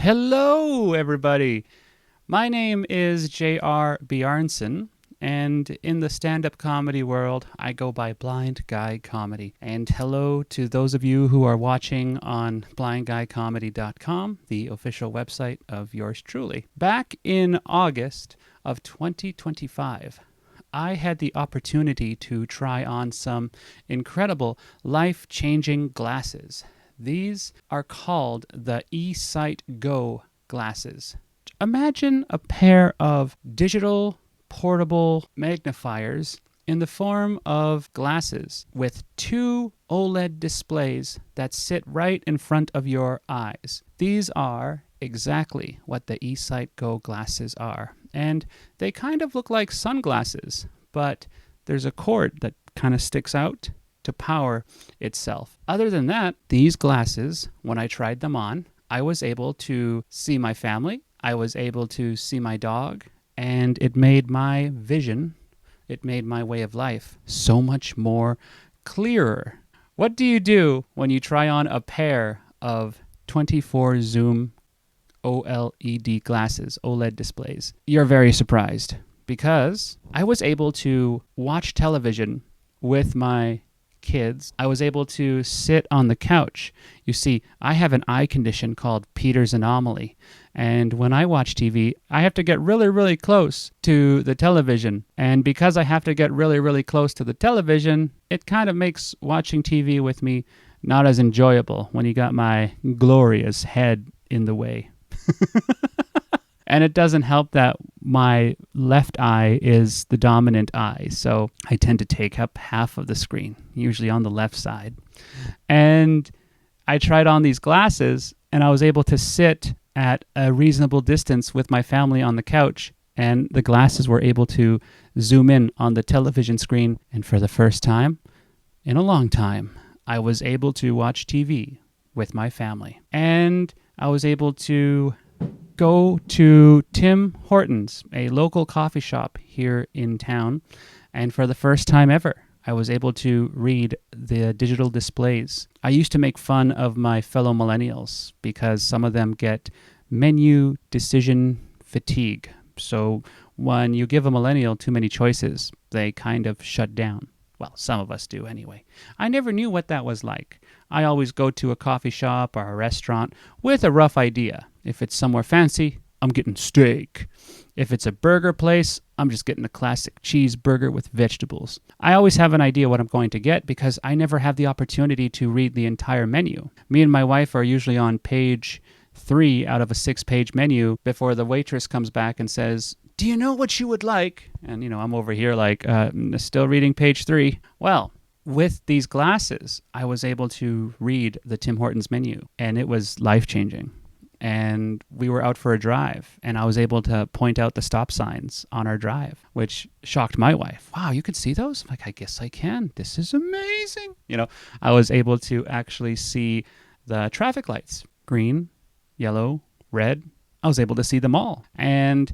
Hello, everybody. My name is J.R. Bjornson, and in the stand-up comedy world, I go by Blind Guy Comedy. And hello to those of you who are watching on blindguycomedy.com, the official website of yours truly. Back in August of 2025, I had the opportunity to try on some incredible life-changing glasses. These are called the eSight Go glasses. Imagine a pair of digital portable magnifiers in the form of glasses with two OLED displays that sit right in front of your eyes. These are exactly what the eSight Go glasses are. And they kind of look like sunglasses, but there's a cord that kind of sticks out to power itself. Other than that, these glasses, when I tried them on, I was able to see my family, I was able to see my dog, and it made my vision, it made my way of life so much more clearer. What do you do when you try on a pair of 24 zoom OLED glasses, OLED displays? You're very surprised because I was able to watch television with my kids. I was able to sit on the couch. You see, I have an eye condition called Peter's anomaly. And when I watch TV, I have to get really, really close to the television. And because I have to get really, really close to the television, it kind of makes watching TV with me not as enjoyable when you got my glorious head in the way. And it doesn't help that my left eye is the dominant eye, so I tend to take up half of the screen, usually on the left side. And I tried on these glasses, and I was able to sit at a reasonable distance with my family on the couch, and the glasses were able to zoom in on the television screen. And for the first time in a long time, I was able to watch TV with my family. And I was able to go to Tim Hortons, a local coffee shop here in town, and for the first time ever, I was able to read the digital displays. I used to make fun of my fellow millennials because some of them get menu decision fatigue. So when you give a millennial too many choices, they kind of shut down. Well, some of us do anyway. I never knew what that was like. I always go to a coffee shop or a restaurant with a rough idea. If it's somewhere fancy, I'm getting steak. If it's a burger place, I'm just getting a classic cheeseburger with vegetables. I always have an idea what I'm going to get because I never have the opportunity to read the entire menu. Me and my wife are usually on page 3 out of a 6-page menu before the waitress comes back and says, "Do you know what you would like?" And, I'm over here like, still reading page 3. Well, with these glasses, I was able to read the Tim Hortons menu, and it was life-changing. And we were out for a drive, and I was able to point out the stop signs on our drive, which shocked my wife. "Wow, you can see those?" I'm like, "I guess I can. This is amazing." I was able to actually see the traffic lights, green, yellow, red. I was able to see them all. And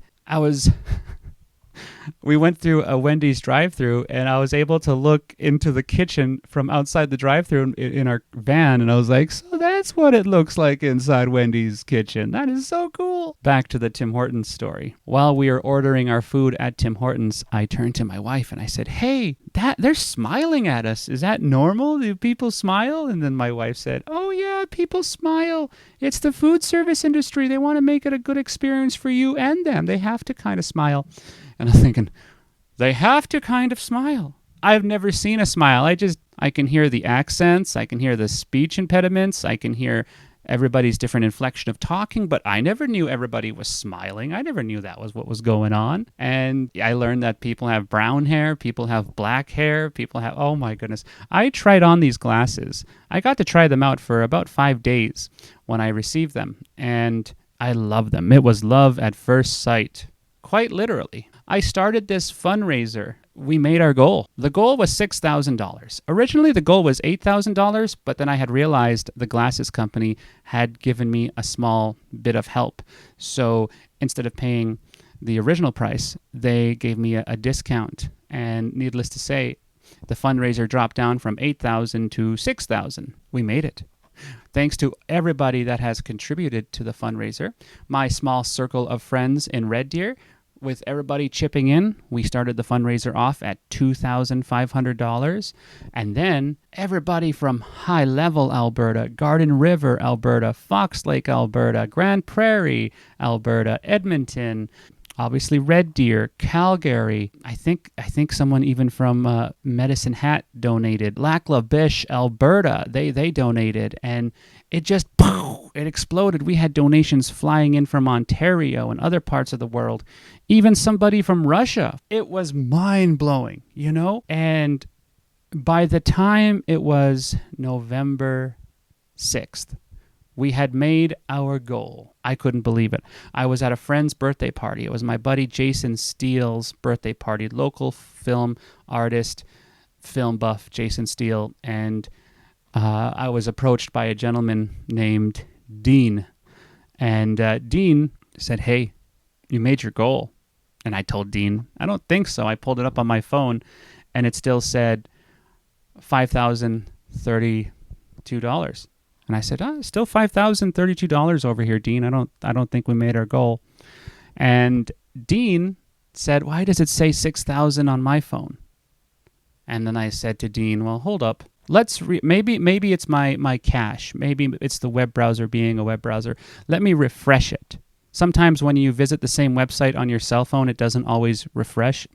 we went through a Wendy's drive-thru, and I was able to look into the kitchen from outside the drive-thru in our van, and I was like, "So that's what it looks like inside Wendy's kitchen. That is so cool." Back to the Tim Hortons story. While we were ordering our food at Tim Hortons, I turned to my wife and I said, "Hey, they're smiling at us. Is that normal? Do people smile?" And then my wife said, "Oh yeah, people smile. It's the food service industry. They want to make it a good experience for you and them. They have to kind of smile." And I'm thinking, they have to kind of smile. I've never seen a smile. I can hear the accents. I can hear the speech impediments. I can hear everybody's different inflection of talking, but I never knew everybody was smiling. I never knew that was what was going on. And I learned that people have brown hair, people have black hair, oh my goodness. I tried on these glasses. I got to try them out for about 5 days when I received them, and I love them. It was love at first sight, quite literally. I started this fundraiser. We made our goal. The goal was $6,000. Originally, the goal was $8,000, but then I had realized the glasses company had given me a small bit of help. So instead of paying the original price, they gave me a discount. And needless to say, the fundraiser dropped down from $8,000 to $6,000. We made it. Thanks to everybody that has contributed to the fundraiser. My small circle of friends in Red Deer, with everybody chipping in, we started the fundraiser off at $2,500. And then everybody from High Level, Alberta, Garden River, Alberta, Fox Lake, Alberta, Grand Prairie, Alberta, Edmonton, obviously Red Deer, Calgary. I think someone even from Medicine Hat donated. Lac La Biche, Alberta, they donated, and it just it exploded. We had donations flying in from Ontario and other parts of the world, even somebody from Russia. It was mind-blowing, you know? And by the time it was November 6th, we had made our goal. I couldn't believe it. I was at a friend's birthday party. It was my buddy Jason Steele's birthday party, local film artist, film buff Jason Steele, and I was approached by a gentleman named Dean. And Dean said, "Hey, you made your goal." And I told Dean, "I don't think so." I pulled it up on my phone, and it still said $5,032. And I said, still $5,032 over here, Dean. I don't think we made our goal. And Dean said, "Why does it say 6,000 on my phone?" And then I said to Dean, "Well, hold up. Maybe it's my cache. Maybe it's the web browser being a web browser. Let me refresh it." Sometimes when you visit the same website on your cell phone, it doesn't always refresh.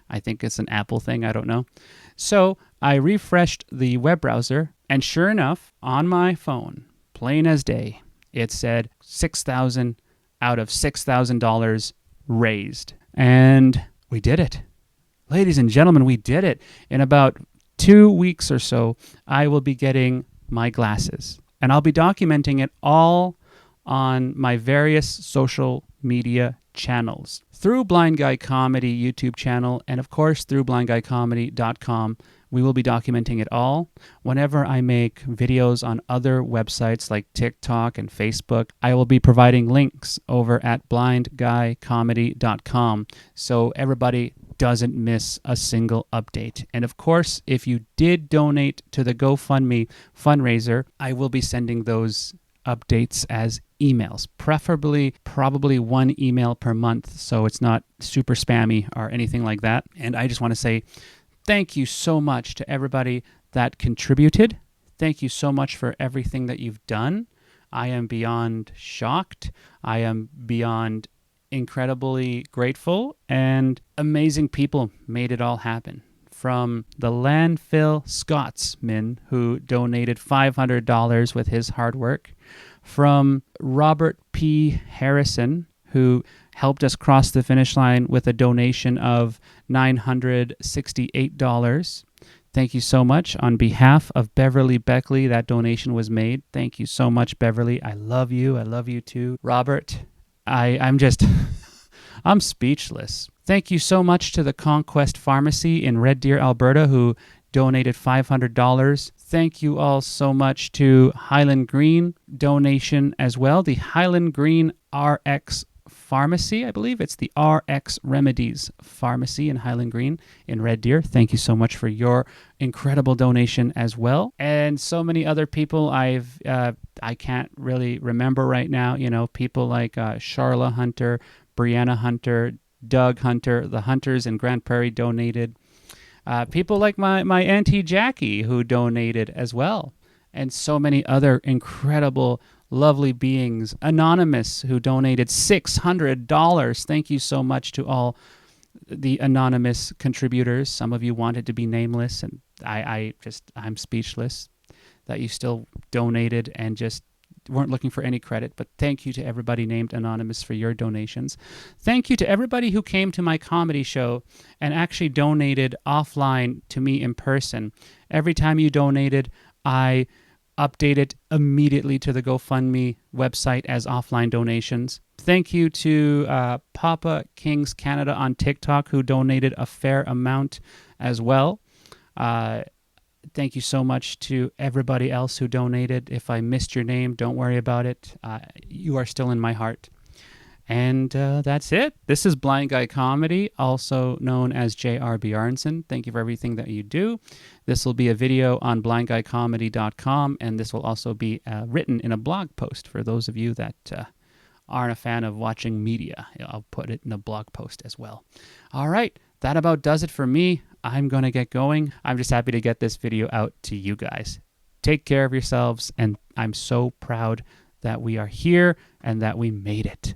I think it's an Apple thing. I don't know. So I refreshed the web browser, and sure enough, on my phone, plain as day, it said 6,000 out of $6,000 raised. And we did it. Ladies and gentlemen, we did it. In about 2 weeks or so, I will be getting my glasses. And I'll be documenting it all on my various social media channels. Through Blind Guy Comedy YouTube channel, and of course through blindguycomedy.com. We will be documenting it all. Whenever I make videos on other websites like TikTok and Facebook, I will be providing links over at blindguycomedy.com so everybody doesn't miss a single update. And of course, if you did donate to the GoFundMe fundraiser, I will be sending those updates as emails, preferably probably one email per month, so it's not super spammy or anything like that. And I just want to say thank you so much to everybody that contributed. Thank you so much for everything that you've done. I am beyond shocked. I am beyond incredibly grateful, and amazing people made it all happen. From the landfill Scotsman, who donated $500 with his hard work, from Robert P. Harrison, who helped us cross the finish line with a donation of $968. Thank you so much. On behalf of Beverly Beckley, that donation was made. Thank you so much, Beverly. I love you. I love you too. Robert, I'm just, I'm speechless. Thank you so much to the Conquest Pharmacy in Red Deer, Alberta, who donated $500. Thank you all so much to Highland Green donation as well. The Highland Green RX Pharmacy, I believe it's the RX Remedies Pharmacy in Highland Green in Red Deer. Thank you so much for your incredible donation as well. And so many other people I can't really remember right now. You know, people like Charla Hunter, Brianna Hunter, Doug Hunter, the Hunters in Grand Prairie donated. People like my Auntie Jackie, who donated as well. And so many other incredible, lovely beings. Anonymous, who donated $600. Thank you so much to all the anonymous contributors. Some of you wanted to be nameless, and I'm speechless that you still donated and just weren't looking for any credit. But thank you to everybody named anonymous for your donations. Thank you to everybody who came to my comedy show and actually donated offline to me in person. Every time you donated, I update it immediately to the GoFundMe website as offline donations. Thank you to Papa Kings Canada on TikTok, who donated a fair amount as well. Thank you so much to everybody else who donated. If I missed your name, don't worry about it. You are still in my heart. And that's it. This is Blind Guy Comedy, also known as J.R. Bjornson. Thank you for everything that you do. This will be a video on blindguycomedy.com, and this will also be written in a blog post for those of you that aren't a fan of watching media. I'll put it in a blog post as well. All right, that about does it for me. I'm going to get going. I'm just happy to get this video out to you guys. Take care of yourselves, and I'm so proud that we are here and that we made it.